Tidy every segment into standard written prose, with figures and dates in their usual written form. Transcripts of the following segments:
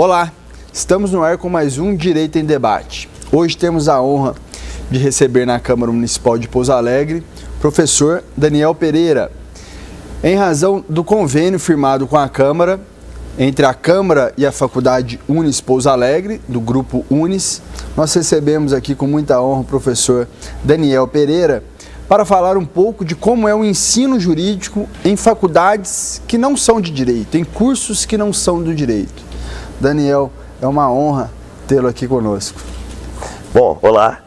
Olá, estamos no ar com mais um Direito em Debate. Hoje temos a honra de receber na Câmara Municipal de Pouso Alegre o professor Daniel Pereira. Em razão do convênio firmado com a Câmara, entre a Câmara e a Faculdade Unis Pouso Alegre, do Grupo Unis, nós recebemos aqui com muita honra o professor Daniel Pereira para falar um pouco de como é o ensino jurídico em faculdades que não são de direito, em cursos que não são do direito. Daniel, é uma honra tê-lo aqui conosco. Bom, olá,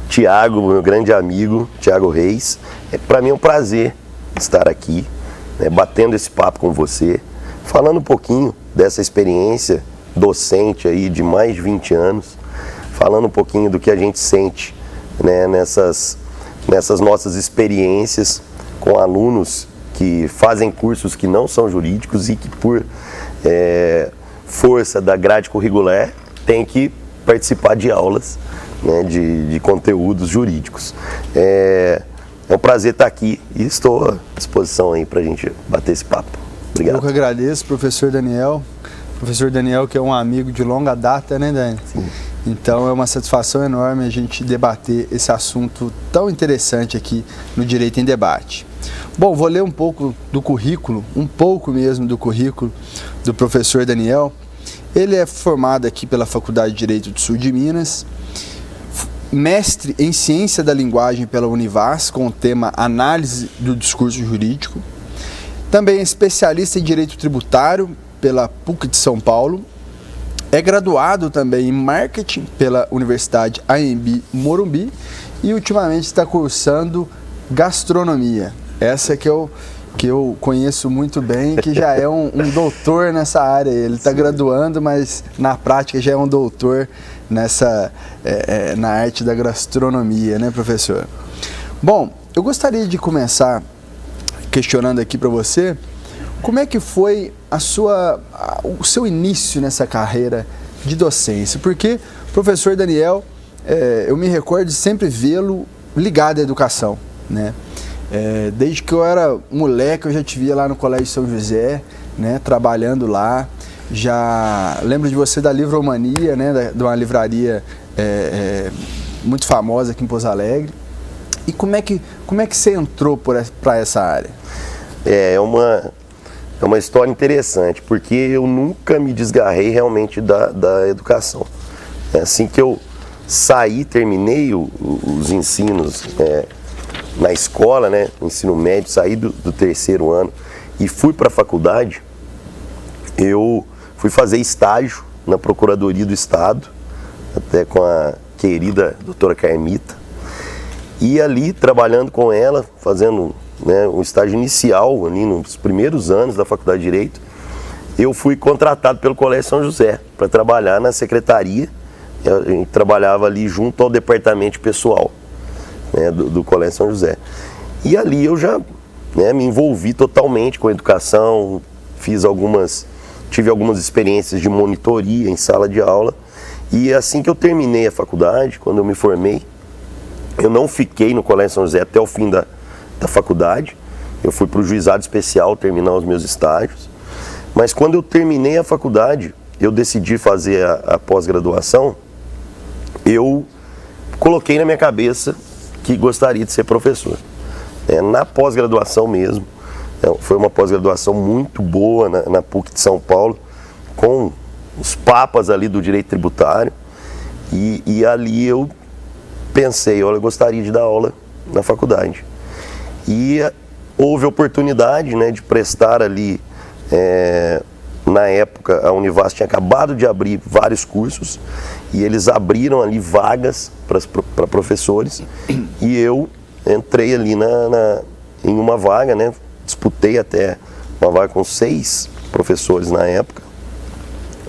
Tiago, meu grande amigo, Tiago Reis. Para mim é um prazer estar aqui, batendo esse papo com você, falando um pouquinho dessa experiência docente aí de mais de 20 anos, falando um pouquinho do que a gente sente, nessas nossas experiências com alunos que fazem cursos que não são jurídicos e que por força da grade curricular tem que participar de aulas, de conteúdos jurídicos. É um prazer estar aqui e estou à disposição aí para a gente bater esse papo. Obrigado. Eu que agradeço, professor Daniel. Professor Daniel, que é um amigo de longa data, né, Dani? Sim. Então é uma satisfação enorme a gente debater esse assunto tão interessante aqui no Direito em Debate. Bom, vou ler um pouco do currículo, um pouco mesmo do currículo do professor Daniel. Ele é formado aqui pela Faculdade de Direito do Sul de Minas, mestre em Ciência da Linguagem pela Univas, com o tema Análise do Discurso Jurídico. Também é especialista em Direito Tributário pela PUC de São Paulo. É graduado também em Marketing pela Universidade AMB Morumbi e ultimamente está cursando Gastronomia. Essa que eu conheço muito bem, que já é um doutor nessa área. Ele está graduando, mas na prática já é um doutor na arte da gastronomia, né, professor? Bom, eu gostaria de começar questionando aqui para você, como é que foi o seu início nessa carreira de docência? Porque, professor Daniel, eu me recordo de sempre vê-lo ligado à educação, né? Desde que eu era moleque, eu já te via lá no Colégio São José, né, trabalhando lá. Já lembro de você da Livromania, né, de uma livraria muito famosa aqui em Pouso Alegre. E como é que você entrou para essa área? É uma história interessante, porque eu nunca me desgarrei realmente da educação. Assim que eu terminei os ensinos na escola, no ensino médio, saí do terceiro ano e fui para a faculdade, eu fui fazer estágio na Procuradoria do Estado, até com a querida doutora Carmita, e ali trabalhando com ela, fazendo um estágio inicial, ali nos primeiros anos da Faculdade de Direito, eu fui contratado pelo Colégio São José para trabalhar na secretaria. A gente trabalhava ali junto ao departamento pessoal, do Colégio São José. E ali eu já me envolvi totalmente com a educação, tive algumas experiências de monitoria em sala de aula. E assim que eu terminei a faculdade, quando eu me formei, eu não fiquei no Colégio São José até o fim da faculdade. Eu fui para o juizado especial terminar os meus estágios. Mas quando eu terminei a faculdade, eu decidi fazer a pós-graduação, eu coloquei na minha cabeça que gostaria de ser professor. Na pós-graduação mesmo, foi uma pós-graduação muito boa na PUC de São Paulo, com os papas ali do direito tributário, e ali eu pensei, olha, eu gostaria de dar aula na faculdade. E houve oportunidade de prestar ali, na época a Univas tinha acabado de abrir vários cursos, e eles abriram ali vagas para professores, e eu entrei ali em uma vaga, disputei até uma vaga com 6 professores na época,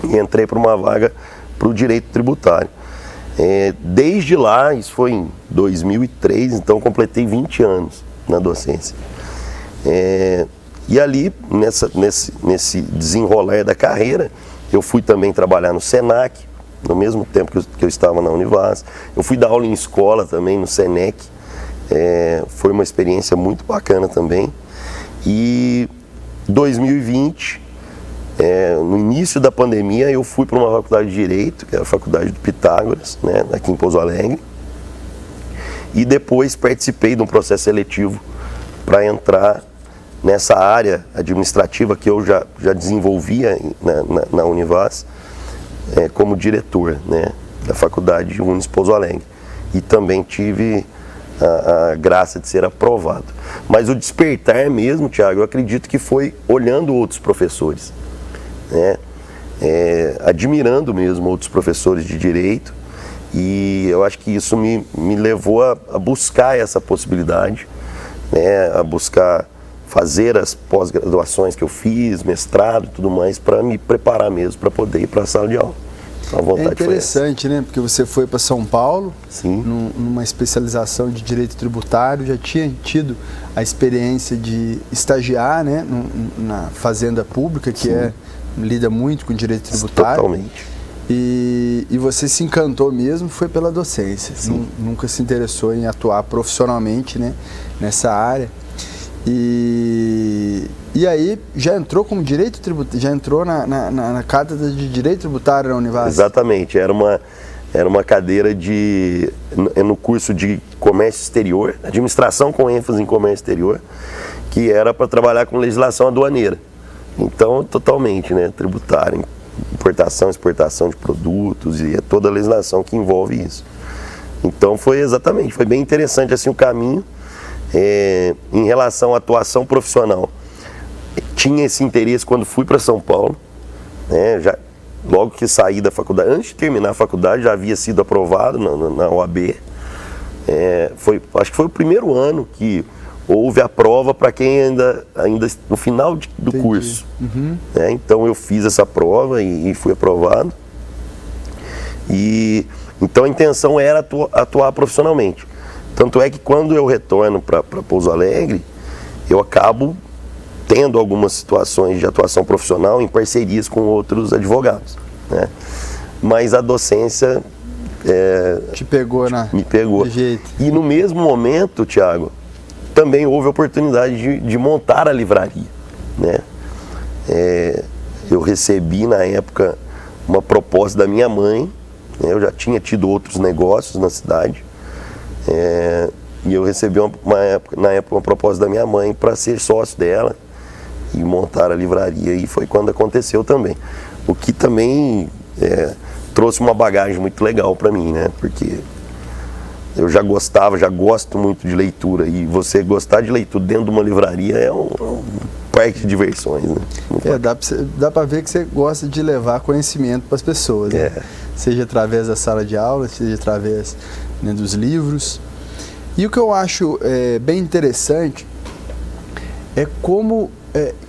e entrei para uma vaga para o direito tributário. Desde lá, isso foi em 2003, então completei 20 anos na docência. E ali, nesse desenrolar da carreira, eu fui também trabalhar no Senac, no mesmo tempo que eu estava na Univas. Eu fui dar aula em escola também, no Senec. Foi uma experiência muito bacana também. E 2020, no início da pandemia, eu fui para uma faculdade de Direito, que era a Faculdade do Pitágoras, né, aqui em Pouso Alegre, e depois participei de um processo seletivo para entrar nessa área administrativa que eu já desenvolvia na Univas, como diretor, né, da Faculdade Unis Pouso Alegre. E também tive a graça de ser aprovado. Mas o despertar mesmo, Thiago, eu acredito que foi olhando outros professores, né? Admirando mesmo outros professores de Direito, e eu acho que isso me levou a buscar essa possibilidade, né? A buscar fazer as pós-graduações que eu fiz, mestrado e tudo mais, para me preparar mesmo para poder ir para a sala de aula. A vontade interessante, né? Porque você foi para São Paulo, sim, numa especialização de Direito Tributário, já tinha tido a experiência de estagiar, né, na Fazenda Pública, que lida muito com Direito Tributário. Totalmente. E você se encantou mesmo, foi pela docência. Nunca se interessou em atuar profissionalmente, né, nessa área. E aí já entrou como direito tributário, já entrou na cátedra de Direito Tributário na Univas? Exatamente, era uma cadeira no curso de Comércio Exterior, administração com ênfase em Comércio Exterior, que era para trabalhar com legislação aduaneira. Então, totalmente, né, tributário, importação, exportação de produtos e toda a legislação que envolve isso. Então foi bem interessante assim o caminho. Em relação à atuação profissional, tinha esse interesse quando fui para São Paulo, né, logo que saí da faculdade, antes de terminar a faculdade, já havia sido aprovado na OAB. Acho que foi o primeiro ano que houve a prova para quem ainda no final do curso. Uhum. Então eu fiz essa prova e fui aprovado. Então a intenção era atuar profissionalmente. Tanto é que quando eu retorno para Pouso Alegre, eu acabo tendo algumas situações de atuação profissional em parcerias com outros advogados, né? Mas a docência me pegou. De jeito. E no mesmo momento, Thiago, também houve a oportunidade de montar a livraria, né? Eu recebi na época uma proposta da minha mãe, né? Eu já tinha tido outros negócios na cidade. E eu recebi na época uma proposta da minha mãe para ser sócio dela e montar a livraria, e foi quando aconteceu também. O que também trouxe uma bagagem muito legal para mim, né? Porque eu já gosto muito de leitura, e você gostar de leitura dentro de uma livraria é um parque de diversões, né? Dá para ver que você gosta de levar conhecimento para as pessoas, né? Seja através da sala de aula, seja através, né, dos livros. E o que eu acho bem interessante é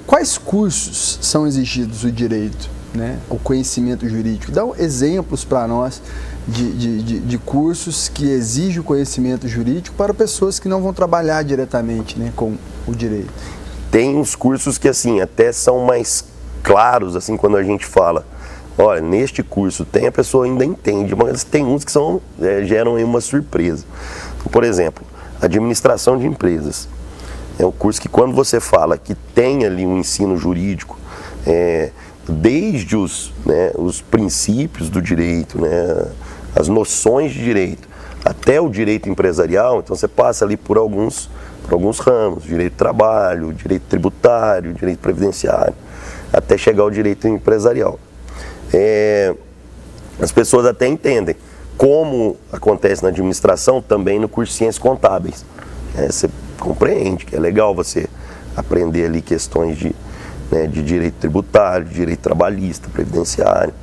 quais cursos são exigidos do direito, né? O conhecimento jurídico. Dá exemplos para nós de cursos que exigem o conhecimento jurídico para pessoas que não vão trabalhar diretamente, né, com o direito. Tem uns cursos que assim até são mais claros, assim, quando a gente fala, olha, neste curso a pessoa ainda entende, mas tem uns que geram aí uma surpresa. Por exemplo, administração de empresas. É um curso que, quando você fala que tem ali um ensino jurídico, desde os princípios do direito, né, as noções de direito, até o direito empresarial, então você passa ali por alguns ramos, direito do trabalho, direito tributário, direito previdenciário, até chegar ao direito empresarial. As pessoas até entendem, como acontece na administração, também no curso de Ciências Contábeis. Você compreende que é legal você aprender ali questões de direito tributário, de direito trabalhista, previdenciário.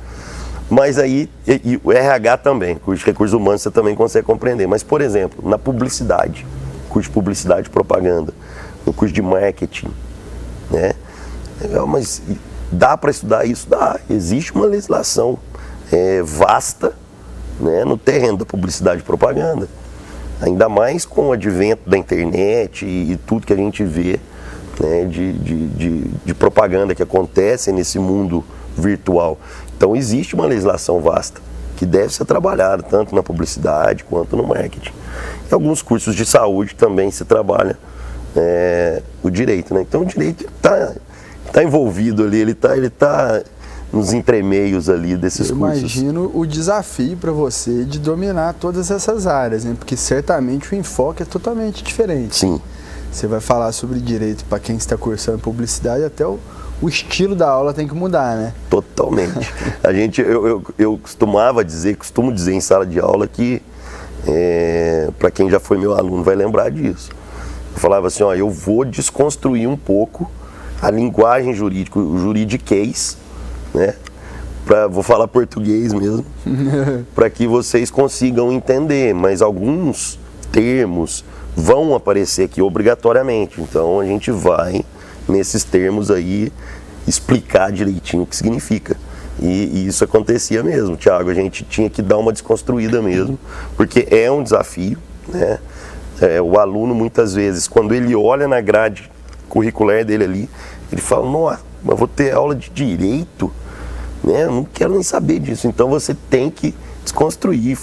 Mas aí, e o RH também, curso de recursos humanos, você também consegue compreender. Mas, por exemplo, na publicidade, curso de publicidade e propaganda, no curso de marketing, né? Mas dá para estudar isso? Dá. Existe uma legislação vasta, né, no terreno da publicidade e propaganda. Ainda mais com o advento da internet e tudo que a gente vê, né, de propaganda que acontece nesse mundo virtual. Então existe uma legislação vasta que deve ser trabalhada tanto na publicidade quanto no marketing. Em alguns cursos de saúde também se trabalha o direito, né? Então o direito está tá envolvido ali, ele tá nos entremeios ali desses cursos. Imagino o desafio para você de dominar todas essas áreas, né? Porque certamente o enfoque é totalmente diferente. Sim. Você vai falar sobre direito para quem está cursando publicidade, até o estilo da aula tem que mudar, né? Totalmente. Eu costumo dizer em sala de aula que, para quem já foi meu aluno vai lembrar disso. Eu falava assim, ó, eu vou desconstruir um pouco a linguagem jurídica, o juridiquês, né? Vou falar português mesmo, para que vocês consigam entender, mas alguns termos vão aparecer aqui obrigatoriamente, então a gente vai, nesses termos aí, explicar direitinho o que significa. E isso acontecia mesmo, Thiago, a gente tinha que dar uma desconstruída mesmo, porque é um desafio, né? O aluno, muitas vezes, quando ele olha na grade curricular dele ali, ele fala, nossa, mas vou ter aula de direito? Né? Eu não quero nem saber disso. Então você tem que desconstruir.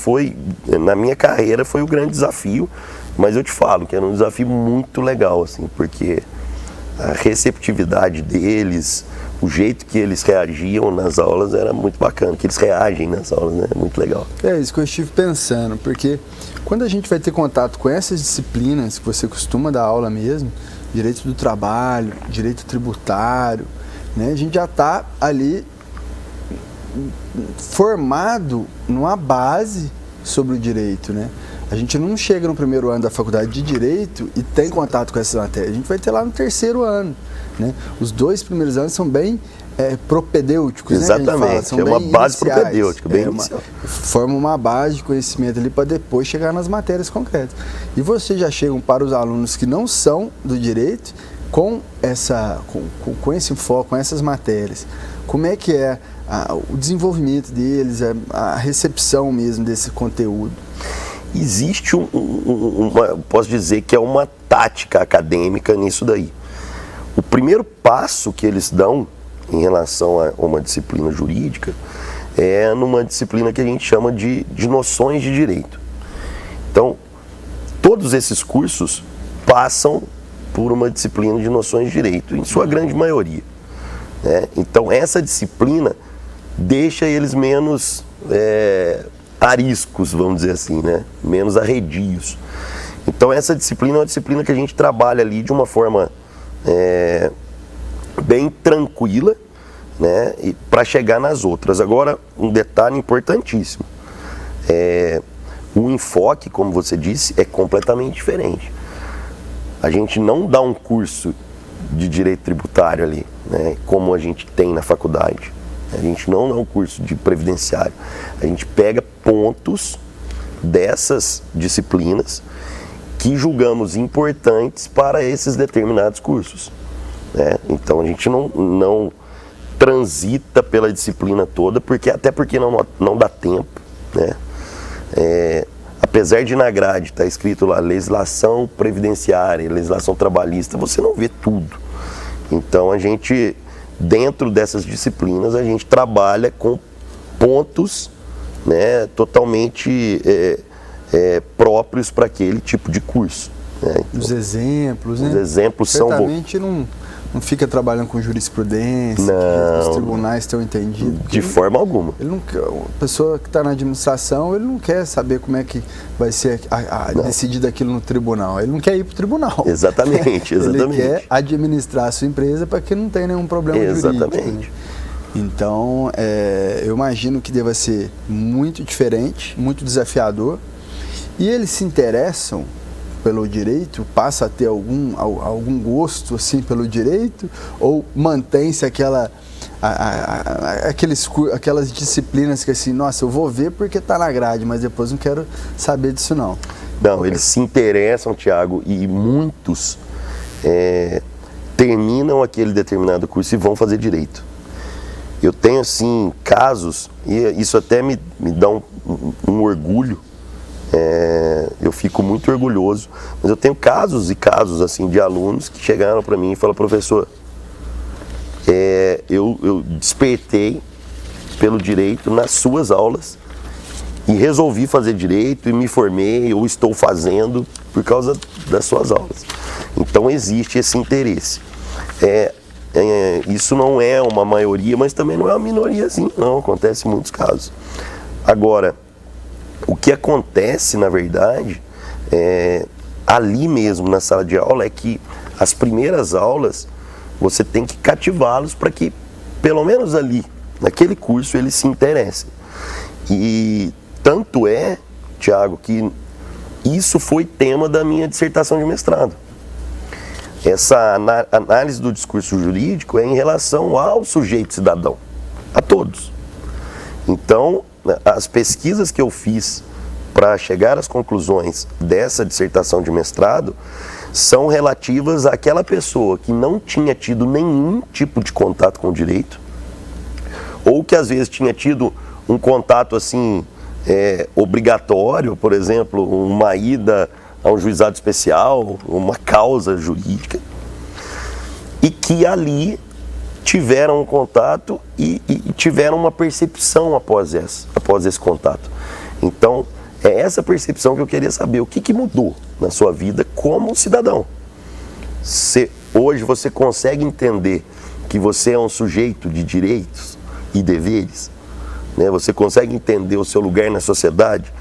Na minha carreira foi o grande desafio, mas eu te falo que era um desafio muito legal, assim, porque a receptividade deles, o jeito que eles reagiam nas aulas era muito bacana, que eles reagem nas aulas, né? Muito legal. É isso que eu estive pensando, porque quando a gente vai ter contato com essas disciplinas que você costuma dar aula mesmo, direito do trabalho, direito tributário, né? A gente já está ali formado numa base sobre o direito, né? A gente não chega no primeiro ano da faculdade de Direito e tem contato com essas matérias. A gente vai ter lá no terceiro ano, né? Os 2 primeiros anos são bem propedêuticos, exatamente, né? São uma bem base iniciais, propedêutica, bem inicial. Forma uma base de conhecimento ali para depois chegar nas matérias concretas. E vocês já chegam para os alunos que não são do Direito com esse foco, com essas matérias. Como é que é o desenvolvimento deles, a recepção mesmo desse conteúdo? Existe posso dizer que é uma tática acadêmica nisso daí. O primeiro passo que eles dão em relação a uma disciplina jurídica é numa disciplina que a gente chama de noções de direito. Então, todos esses cursos passam por uma disciplina de noções de direito, em sua grande maioria, né? Então, essa disciplina deixa eles menos ariscos, vamos dizer assim, né? Menos arredios. Então essa disciplina é uma disciplina que a gente trabalha ali de uma forma bem tranquila, né? E para chegar nas outras. Agora, um detalhe importantíssimo. O enfoque, como você disse, é completamente diferente. A gente não dá um curso de direito tributário ali, né? Como a gente tem na faculdade. A gente não dá um curso de previdenciário. A gente pega pontos dessas disciplinas que julgamos importantes para esses determinados cursos, né? Então a gente não transita pela disciplina toda, até porque não dá tempo, né? Apesar de na grade estar escrito lá legislação previdenciária, legislação trabalhista, você não vê tudo. Então a gente, dentro dessas disciplinas, a gente trabalha com pontos, né, totalmente próprios para aquele tipo de curso, né? Então, os exemplos, né? Os exemplos certamente não fica trabalhando com jurisprudência, não, os tribunais estão entendidos. De forma alguma. A pessoa que está na administração, ele não quer saber como é que vai ser decidido aquilo no tribunal. Ele não quer ir para o tribunal. Exatamente, exatamente. Ele quer administrar a sua empresa para que não tenha nenhum problema jurídico. Exatamente. Né? Então, eu imagino que deva ser muito diferente, muito desafiador. E eles se interessam pelo direito, passa a ter algum gosto assim pelo direito, ou mantém-se aquelas disciplinas que assim, nossa, eu vou ver porque está na grade, mas depois não quero saber disso não. Não, eles se interessam, Thiago, e muitos terminam aquele determinado curso e vão fazer direito. Eu tenho assim casos, e isso até me dá um orgulho. Eu fico muito orgulhoso, mas eu tenho casos e casos assim de alunos que chegaram para mim e falaram: professor, eu despertei pelo direito nas suas aulas e resolvi fazer direito e me formei ou estou fazendo por causa das suas aulas. Então existe esse interesse. isso não é uma maioria, mas também não é uma minoria assim, não, acontece em muitos casos. Agora, o que acontece, na verdade, ali mesmo na sala de aula, é que as primeiras aulas você tem que cativá-los para que, pelo menos ali, naquele curso, eles se interessem. E tanto é, Tiago, que isso foi tema da minha dissertação de mestrado. Essa análise do discurso jurídico é em relação ao sujeito cidadão, a todos. Então, as pesquisas que eu fiz para chegar às conclusões dessa dissertação de mestrado são relativas àquela pessoa que não tinha tido nenhum tipo de contato com o direito, ou que às vezes tinha tido um contato assim obrigatório, por exemplo, uma ida a um juizado especial, uma causa jurídica, e que ali tiveram um contato e tiveram uma percepção após esse contato. Então, é essa percepção que eu queria saber. O que mudou na sua vida como cidadão? Hoje você consegue entender que você é um sujeito de direitos e deveres? Né? Você consegue entender o seu lugar na sociedade?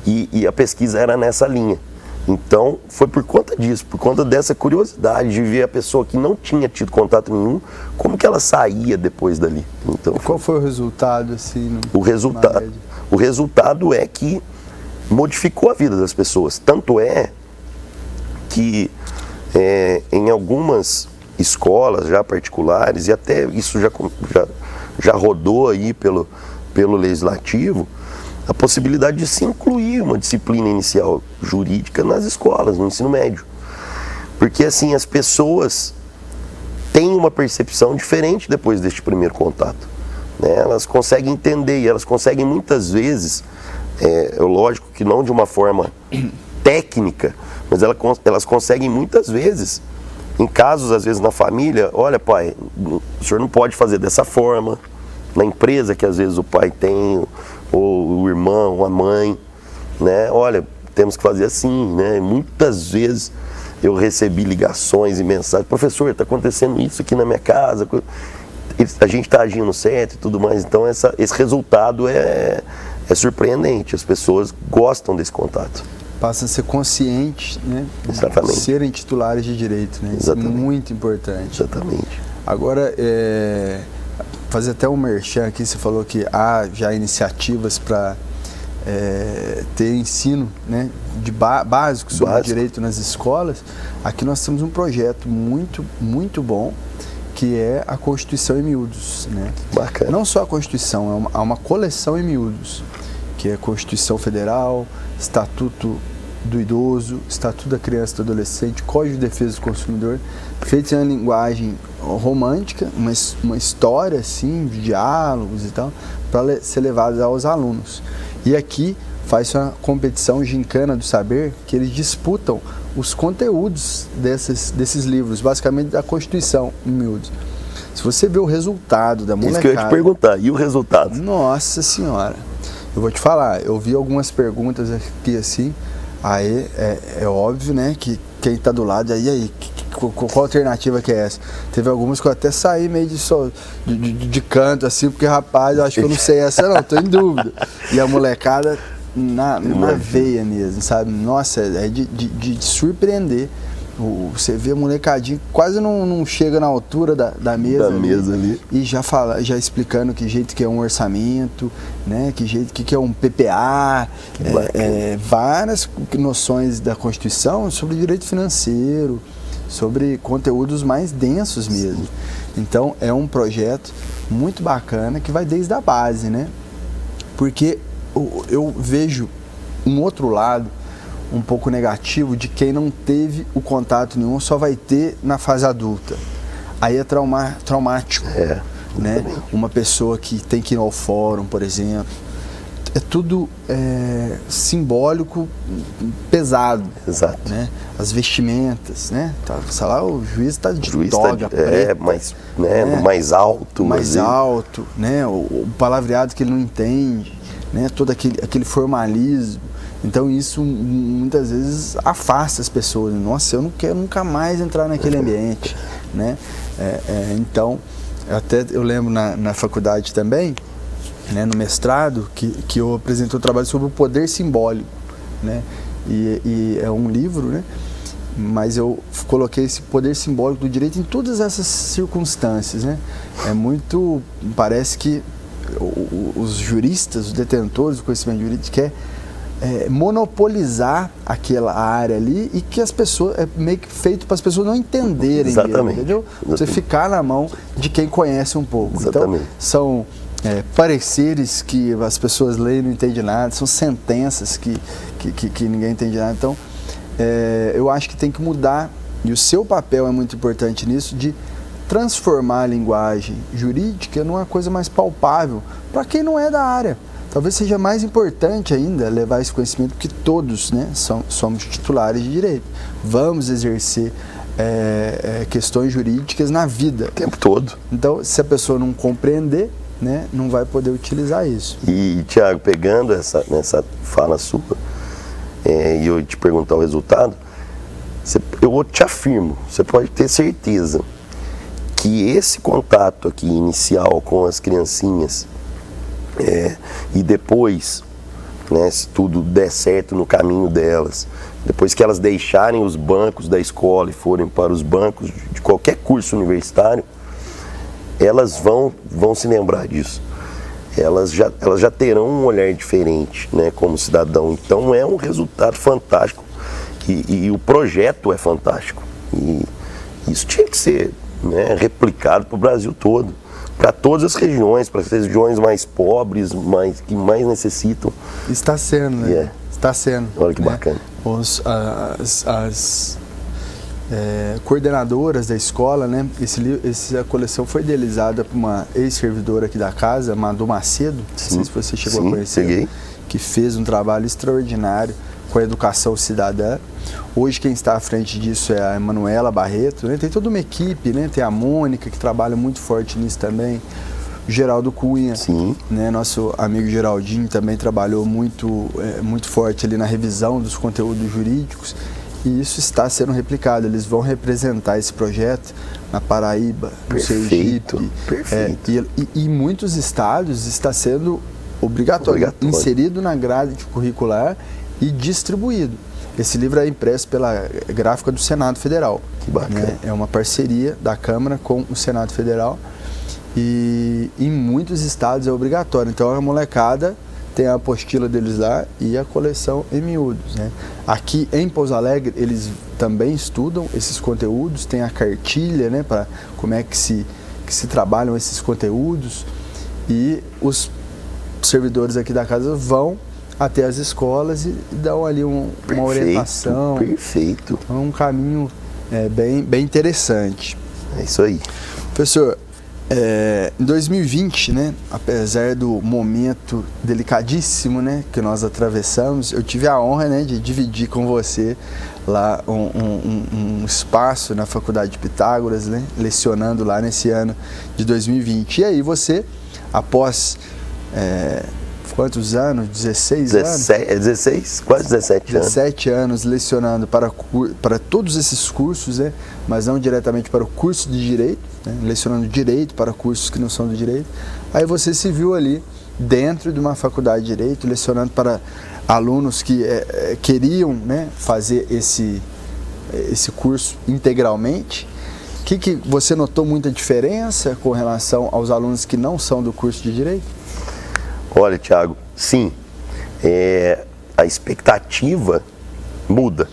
E a pesquisa era nessa linha. Então, foi por conta disso, por conta dessa curiosidade de ver a pessoa que não tinha tido contato nenhum, como que ela saía depois dali. Então, qual foi o resultado, assim? O resultado é que modificou a vida das pessoas. Tanto é que em algumas escolas já particulares, e até isso já rodou aí pelo legislativo, a possibilidade de se incluir uma disciplina inicial jurídica nas escolas, no ensino médio. Porque assim, as pessoas têm uma percepção diferente depois deste primeiro contato, né? Elas conseguem entender e elas conseguem muitas vezes, lógico que não de uma forma técnica, mas elas conseguem muitas vezes, em casos às vezes na família, olha pai, o senhor não pode fazer dessa forma, na empresa que às vezes o pai tem, ou o irmão, a mãe, né? Olha, temos que fazer assim, né? Muitas vezes eu recebi ligações e mensagens, professor, está acontecendo isso aqui na minha casa, a gente está agindo certo e tudo mais. Então esse resultado é surpreendente, as pessoas gostam desse contato. Passa a ser consciente, né? Exatamente. Serem titulares de direito, né? Isso é muito importante. Exatamente. Agora, fazer até um merchan aqui, você falou que há já iniciativas para ter ensino, né, de básico sobre direito nas escolas. Aqui nós temos um projeto muito, muito bom, que é a Constituição em Miúdos, né? Bacana. Não só a Constituição, há uma coleção em miúdos, que é a Constituição Federal, Estatuto do Idoso, Estatuto da Criança e do Adolescente, Código de Defesa do Consumidor, feitos em uma linguagem romântica, uma história assim, de diálogos e tal, para ser levado aos alunos. E aqui faz uma competição gincana do saber, que eles disputam os conteúdos desses livros, basicamente da Constituição em miúdos. Se você vê o resultado da molecada... Isso que eu ia te perguntar, e o resultado? Nossa Senhora! Eu vou te falar, eu vi algumas perguntas aqui assim, aí é óbvio, né, que quem está do lado, aí, qual alternativa que é essa? Teve algumas que eu até saí meio de canto, assim, porque, rapaz, eu acho que eu não sei essa não, tô em dúvida. E a molecada na veia mesmo, sabe? Nossa, é de surpreender. Você vê a molecadinha quase não chega na altura da mesa, ali. E já explicando que jeito que é um orçamento, né? Que é um PPA, várias noções da Constituição sobre direito financeiro, sobre conteúdos mais densos mesmo. Então é um projeto muito bacana que vai desde a base, né? Porque eu vejo um outro lado um pouco negativo de quem não teve o contato nenhum, só vai ter na fase adulta. Aí é traumático, né? Uma pessoa que tem que ir ao fórum, por exemplo. É tudo simbólico, pesado. Exato. Né? As vestimentas, né? Sei lá, o juiz está de toga preta. Mais alto. Mais alto, né? O palavreado que ele não entende, né? Todo aquele formalismo. Então isso muitas vezes afasta as pessoas. Nossa, eu não quero nunca mais entrar naquele ambiente, né? Então, até eu lembro na faculdade também, né, no mestrado, que eu apresentei um trabalho sobre o poder simbólico, né? E é um livro, né? Mas eu coloquei esse poder simbólico do direito em todas essas circunstâncias, né? Parece que os juristas, os detentores do conhecimento jurídico querem monopolizar aquela área ali e que as pessoas, é meio que feito para as pessoas não entenderem. Exatamente. Mesmo, entendeu? Você ficar na mão de quem conhece um pouco. Exatamente. Então, são pareceres que as pessoas leem e não entendem nada, são sentenças que ninguém entende nada. Então, eu acho que tem que mudar, e o seu papel é muito importante nisso, de transformar a linguagem jurídica numa coisa mais palpável para quem não é da área. Talvez seja mais importante ainda levar esse conhecimento, porque todos, né, somos titulares de direito. Vamos exercer questões jurídicas na vida. O tempo todo. Então, se a pessoa não compreender, né, não vai poder utilizar isso. E, Tiago, pegando essa fala sua, e eu te perguntar o resultado, eu te afirmo, você pode ter certeza que esse contato aqui inicial com as criancinhas, e depois, né, se tudo der certo no caminho delas, depois que elas deixarem os bancos da escola e forem para os bancos de qualquer curso universitário, elas vão se lembrar disso. Elas já terão um olhar diferente, né, como cidadão. Então é um resultado fantástico e o projeto é fantástico. E isso tinha que ser, né, replicado para o Brasil todo, para todas as regiões, para as regiões mais pobres, que mais necessitam. Está sendo, né? Está sendo. Olha que bacana. As coordenadoras da escola, né? Essa coleção foi idealizada por uma ex-servidora aqui da casa, Madu Macedo, não sei se você chegou a conhecer, cheguei. Que fez um trabalho extraordinário com a educação cidadã. Hoje quem está à frente disso é a Emanuela Barreto, né? Tem toda uma equipe, né? Tem a Mônica, que trabalha muito forte nisso também, o Geraldo Cunha, né? Nosso amigo Geraldinho também trabalhou muito forte ali na revisão dos conteúdos jurídicos. E isso está sendo replicado. Eles vão representar esse projeto na Paraíba, no Sergipe. Perfeito. E em muitos estados está sendo obrigatório, inserido na grade curricular e distribuído. Esse livro é impresso pela gráfica do Senado Federal. Que bacana. Né? É uma parceria da Câmara com o Senado Federal. E em muitos estados é obrigatório. Então a molecada tem a apostila deles lá e a coleção em miúdos, né? Aqui em Pouso Alegre eles também estudam esses conteúdos, tem a cartilha, né, para como é que se trabalham esses conteúdos, e os servidores aqui da casa vão até as escolas e dão ali uma orientação. Perfeito. É um caminho bem interessante. É isso aí. Professor, em 2020, né, apesar do momento delicadíssimo, né, que nós atravessamos, eu tive a honra, né, de dividir com você lá um espaço na Faculdade de Pitágoras, né, lecionando lá nesse ano de 2020. E aí você, após quantos anos? 16 anos? 16, quase 17 anos. 17 anos lecionando para todos esses cursos, né, mas não diretamente para o curso de Direito, né, lecionando Direito para cursos que não são do Direito. Aí você se viu ali dentro de uma faculdade de Direito, lecionando para alunos que queriam, né, fazer esse curso integralmente. O que você notou muita diferença com relação aos alunos que não são do curso de Direito? Olha, Tiago, sim, a expectativa muda,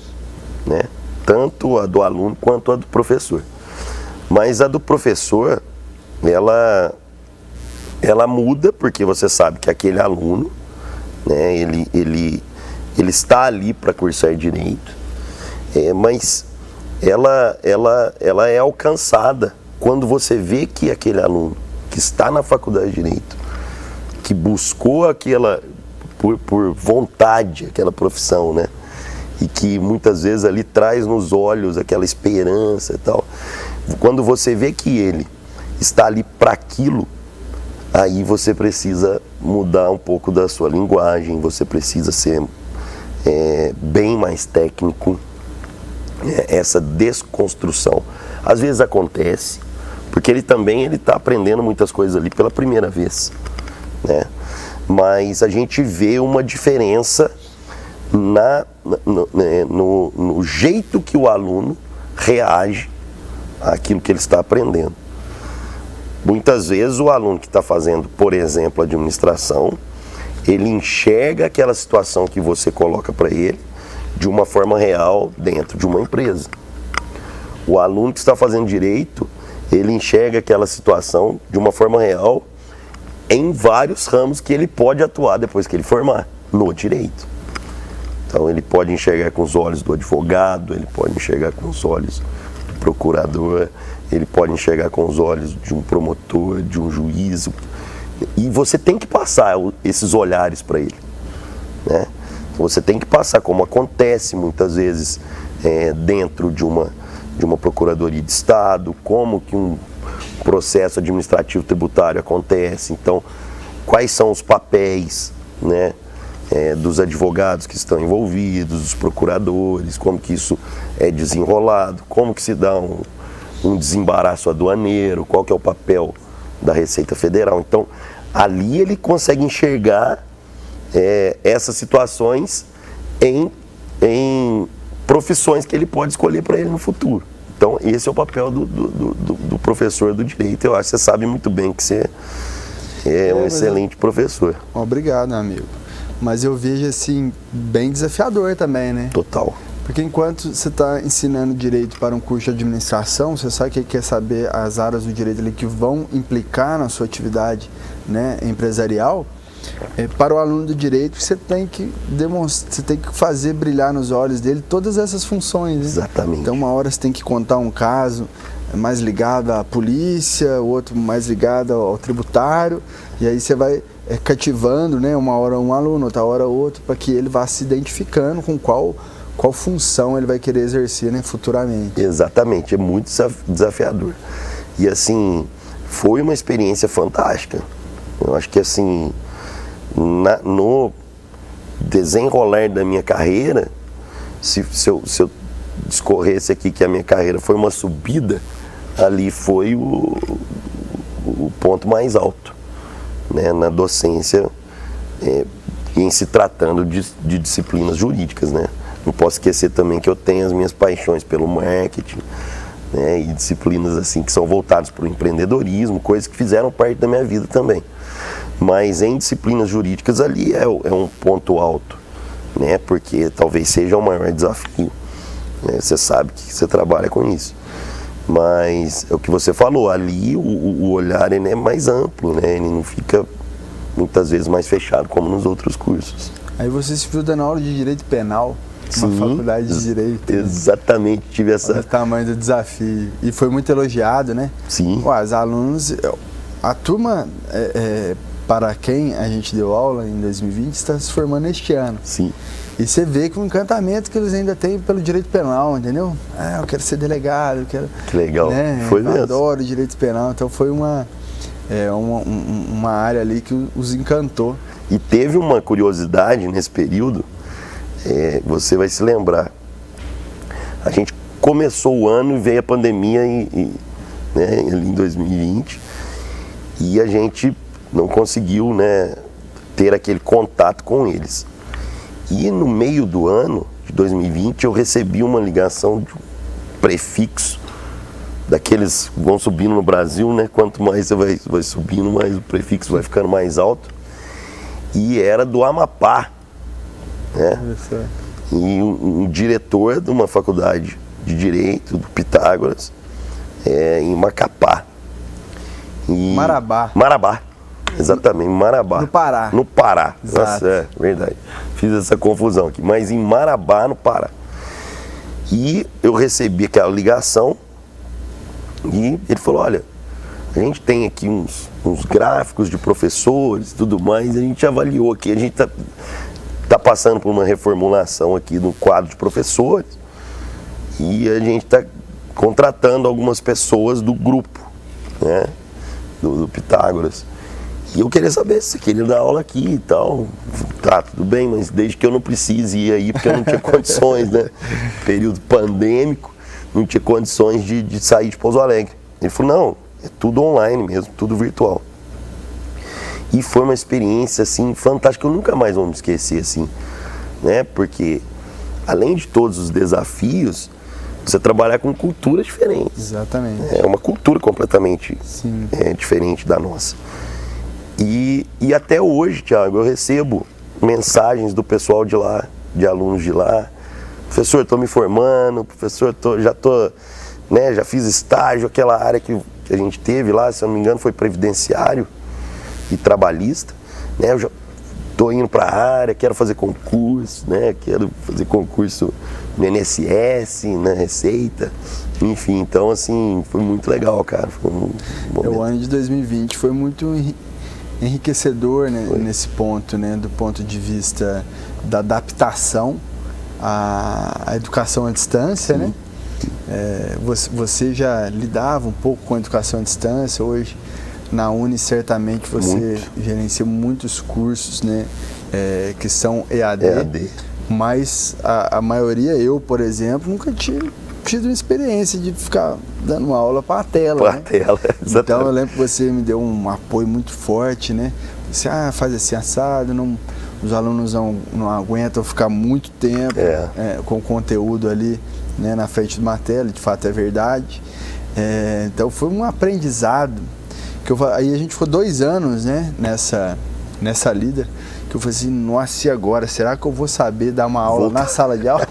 né? Tanto a do aluno quanto a do professor. Mas a do professor, ela muda porque você sabe que aquele aluno, né, ele está ali para cursar direito, mas ela é alcançada quando você vê que aquele aluno que está na faculdade de direito, que buscou aquela, por vontade, aquela profissão, né? E que muitas vezes ali traz nos olhos aquela esperança e tal. Quando você vê que ele está ali para aquilo, aí você precisa mudar um pouco da sua linguagem, você precisa ser bem mais técnico, essa desconstrução. Às vezes acontece, Porque ele também está aprendendo muitas coisas ali pela primeira vez, né? Mas a gente vê uma diferença no jeito que o aluno reage àquilo que ele está aprendendo. Muitas vezes o aluno que está fazendo, por exemplo, administração, ele enxerga aquela situação que você coloca para ele de uma forma real dentro de uma empresa. O aluno que está fazendo direito, ele enxerga aquela situação de uma forma real em vários ramos que ele pode atuar depois que ele formar no direito. Então ele pode enxergar com os olhos do advogado, ele pode enxergar com os olhos do procurador, ele pode enxergar com os olhos de um promotor, de um juiz. E você tem que passar esses olhares para ele, né? Você tem que passar, como acontece muitas vezes dentro de uma procuradoria de Estado, como que um processo administrativo tributário acontece. Então, quais são os papéis, né, dos advogados que estão envolvidos, dos procuradores, como que isso é desenrolado, como que se dá um desembaraço aduaneiro, qual que é o papel da Receita Federal. Então, ali ele consegue enxergar essas situações em profissões que ele pode escolher para ele no futuro. Então, esse é o papel do professor do direito. Eu acho que você sabe muito bem que você é um excelente professor. Obrigado, amigo. Mas eu vejo, assim, bem desafiador também, né? Total. Porque enquanto você está ensinando direito para um curso de administração, você sabe que quer saber as áreas do direito ali que vão implicar na sua atividade, né, empresarial. Para o aluno do direito, você tem que demonstrar, você tem que fazer brilhar nos olhos dele todas essas funções, né? Exatamente. Então, uma hora você tem que contar um caso mais ligado à polícia, o outro mais ligado ao tributário, e aí você vai cativando, né, uma hora um aluno, outra hora outro, para que ele vá se identificando com qual função ele vai querer exercer, né, futuramente. Exatamente, é muito desafiador. E assim, foi uma experiência fantástica. Eu acho que assim, no desenrolar da minha carreira, se eu discorresse aqui que a minha carreira foi uma subida, ali foi o ponto mais alto, né, na docência, em se tratando de disciplinas jurídicas, né? Não posso esquecer também que eu tenho as minhas paixões pelo marketing, né, e disciplinas assim que são voltadas para o empreendedorismo, coisas que fizeram parte da minha vida também. Mas em disciplinas jurídicas ali é um ponto alto, né, porque talvez seja o maior desafio, né? Você sabe que você trabalha com isso. Mas é o que você falou, ali o olhar ele é mais amplo, né? Ele não fica muitas vezes mais fechado como nos outros cursos. Aí você se viu dando aula de direito penal, uma faculdade de direito. Exatamente, né? Tive essa... Olha o tamanho do desafio. E foi muito elogiado, né? Sim. Os alunos, a turma para quem a gente deu aula em 2020 está se formando este ano. Sim. E você vê que o encantamento que eles ainda têm pelo direito penal, entendeu? Eu quero ser delegado, eu quero... Que legal, né? foi mesmo. Eu adoro direito penal, então foi uma área ali que os encantou. E teve uma curiosidade nesse período, você vai se lembrar. A gente começou o ano e veio a pandemia né, ali em 2020, e a gente não conseguiu, né, ter aquele contato com eles. E no meio do ano de 2020 eu recebi uma ligação de um prefixo, daqueles que vão subindo no Brasil, né? Quanto mais você vai subindo, mais o prefixo vai ficando mais alto. E era do Amapá, né? E um diretor de uma faculdade de Direito, do Pitágoras, em Macapá. Marabá. Exatamente, Marabá. No Pará. No Pará. Exato. Nossa, verdade. Fiz essa confusão aqui. Mas em Marabá, no Pará. E eu recebi aquela ligação e ele falou, olha, a gente tem aqui uns gráficos de professores e tudo mais, a gente avaliou aqui, a gente tá passando por uma reformulação aqui no quadro de professores e a gente está contratando algumas pessoas do grupo, né, do Pitágoras. E eu queria saber se você queria dar aula aqui e tal. Tá, tudo bem, mas desde que eu não precise ir aí, porque eu não tinha condições, né? Período pandêmico, não tinha condições de sair de Pouso Alegre. Ele falou, não, é tudo online mesmo, tudo virtual. E foi uma experiência, assim, fantástica, eu nunca mais vou me esquecer, assim, né? Porque, além de todos os desafios, você trabalhar com culturas diferentes. Exatamente. É uma cultura completamente diferente da nossa. E até hoje, Thiago, eu recebo mensagens do pessoal de lá, de alunos de lá. Professor, estou me formando, professor, já fiz estágio, aquela área que a gente teve lá, se eu não me engano, foi previdenciário e trabalhista, né? Eu já estou indo para a área, quero fazer concurso, né? Quero fazer concurso no INSS, na Receita, enfim, então assim, foi muito legal, cara. Foi O ano de 2020 foi muito enriquecedor, né, nesse ponto, né, do ponto de vista da adaptação à educação à distância, né? Você já lidava um pouco com a educação à distância, hoje na Uni certamente você gerencia muitos cursos, né, que são EAD. Mas a maioria, eu, por exemplo, nunca tive uma experiência de ficar dando aula para a tela. Para a tela, exatamente. Então eu lembro que você me deu um apoio muito forte, né? Você faz assim assado, os alunos não aguentam ficar muito tempo com o conteúdo ali, né, na frente de uma tela, de fato é verdade. Então foi um aprendizado. Aí a gente ficou 2 anos, né, nessa líder, que eu falei assim, nossa, e agora? Será que eu vou saber dar uma aula na sala de aula?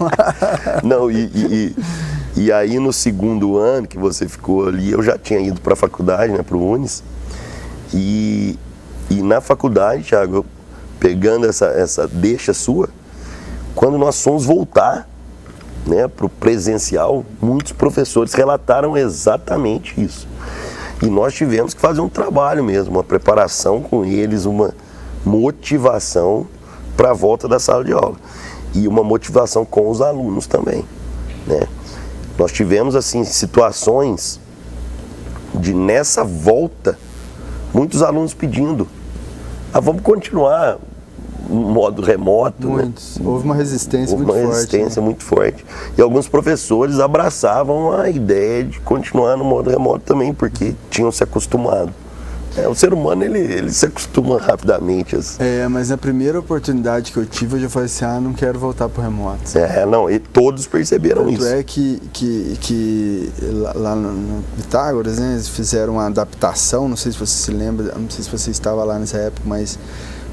Não, e aí no segundo ano que você ficou ali, eu já tinha ido para a faculdade, né, para o Unis, e na faculdade, Thiago, pegando essa deixa sua, quando nós fomos voltar, né, para o presencial, muitos professores relataram exatamente isso. E nós tivemos que fazer um trabalho mesmo, uma preparação com eles, uma motivação para a volta da sala de aula. E uma motivação com os alunos também, né? Nós tivemos, assim, situações de, nessa volta, muitos alunos pedindo, vamos continuar no modo remoto, muitos, né? Houve uma resistência muito forte. Houve uma resistência muito forte. E alguns professores abraçavam a ideia de continuar no modo remoto também, porque tinham se acostumado. O ser humano, ele se acostuma rapidamente. Assim. Mas na primeira oportunidade que eu tive, eu já falei assim, não quero voltar pro remoto. E todos perceberam isso. Tanto é que lá no Pitágoras, né, eles fizeram uma adaptação, não sei se você se lembra, não sei se você estava lá nessa época, mas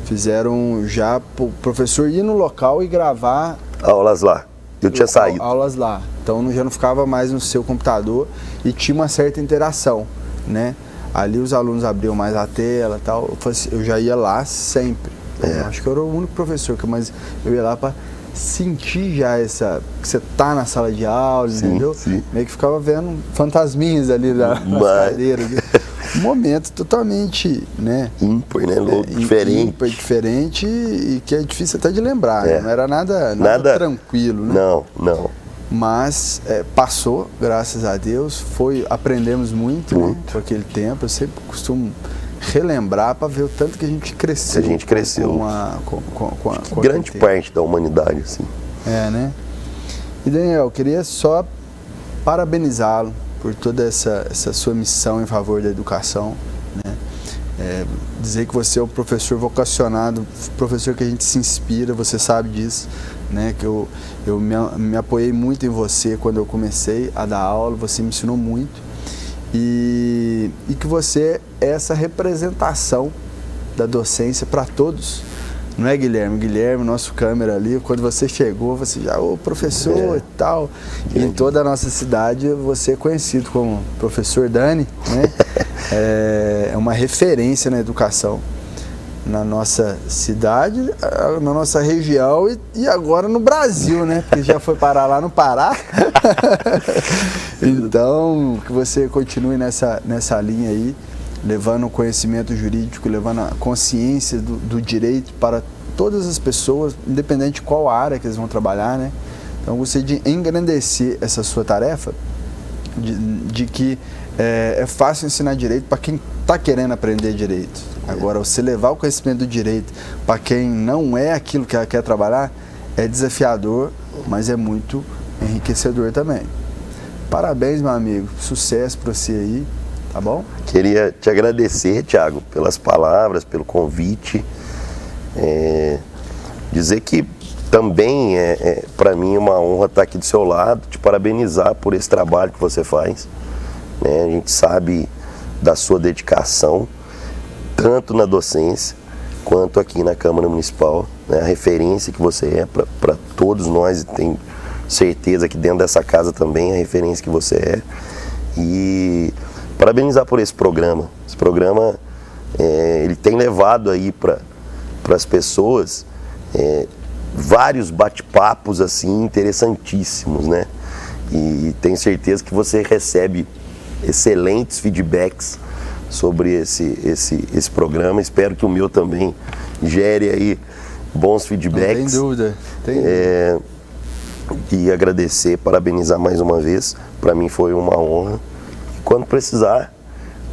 fizeram já o professor ir no local e gravar aulas lá. Eu tinha saído. Aulas lá. Então já não ficava mais no seu computador e tinha uma certa interação, né? Ali os alunos abriam mais a tela e tal. Eu já ia lá sempre. Eu acho que eu era o único professor, mas eu ia lá para sentir já que você tá na sala de aula, entendeu? Sim. Meio que ficava vendo fantasminhas ali nas cadeiras. Um momento totalmente, né? Ímpar, né? Diferente. Ímpar, diferente e que é difícil até de lembrar. Né? Não era nada tranquilo, né? Não. Mas passou, graças a Deus, aprendemos muito. Né, com aquele tempo. Eu sempre costumo relembrar para ver o tanto que a gente cresceu. Com grande parte da humanidade, assim. Né? E Daniel, eu queria só parabenizá-lo por toda essa sua missão em favor da educação. Né? Dizer que você é um professor vocacionado, professor que a gente se inspira, você sabe disso. Né, que eu me apoiei muito em você quando eu comecei a dar aula, você me ensinou muito e que você é essa representação da docência para todos, não é, Guilherme? Guilherme, nosso câmera ali, quando você chegou, você já, professor e tal, e em toda a nossa cidade você é conhecido como professor Dani, né? É uma referência na educação. Na nossa cidade, na nossa região e agora no Brasil, né? Porque já foi parar lá no Pará. Então, que você continue nessa linha aí, levando o conhecimento jurídico, levando a consciência do direito para todas as pessoas, independente de qual área que eles vão trabalhar, né? Então, gostaria de engrandecer essa sua tarefa, de que é fácil ensinar direito para quem está querendo aprender direito. Agora, você levar o conhecimento do direito para quem não é aquilo que quer trabalhar, é desafiador, mas é muito enriquecedor também. Parabéns, meu amigo. Sucesso para você aí. tá bom? Queria te agradecer, Thiago, pelas palavras, pelo convite. Dizer que também para mim uma honra estar aqui do seu lado, te parabenizar por esse trabalho que você faz. Né? A gente sabe da sua dedicação, tanto na docência quanto aqui na Câmara Municipal. Né? A referência que você é para todos nós, e tenho certeza que dentro dessa casa também a referência que você é. E parabenizar por esse programa. Esse programa ele tem levado aí para as pessoas vários bate-papos assim interessantíssimos, né? E tenho certeza que você recebe excelentes feedbacks sobre esse programa. Espero que o meu também gere aí bons feedbacks. Não tem dúvida. E agradecer, parabenizar mais uma vez. Para mim foi uma honra. E quando precisar,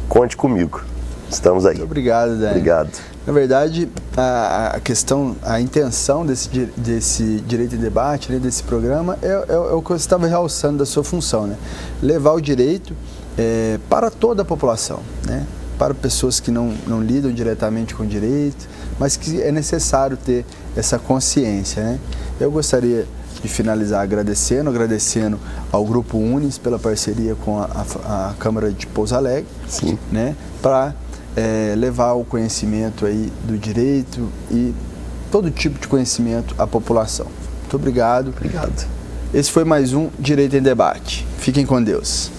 conte comigo. Estamos aí. Muito obrigado, Dani. Obrigado. Na verdade, a intenção desse Direito em Debate, né, desse programa, é o que você estava realçando da sua função, né? Levar o direito para toda a população, né? Para pessoas que não lidam diretamente com o direito, mas que é necessário ter essa consciência, né? Eu gostaria de finalizar agradecendo ao Grupo Unis pela parceria com a Câmara de Pouso Alegre, sim, né, para levar o conhecimento aí do direito e todo tipo de conhecimento à população. Muito obrigado. Obrigado. Esse foi mais um Direito em Debate. Fiquem com Deus.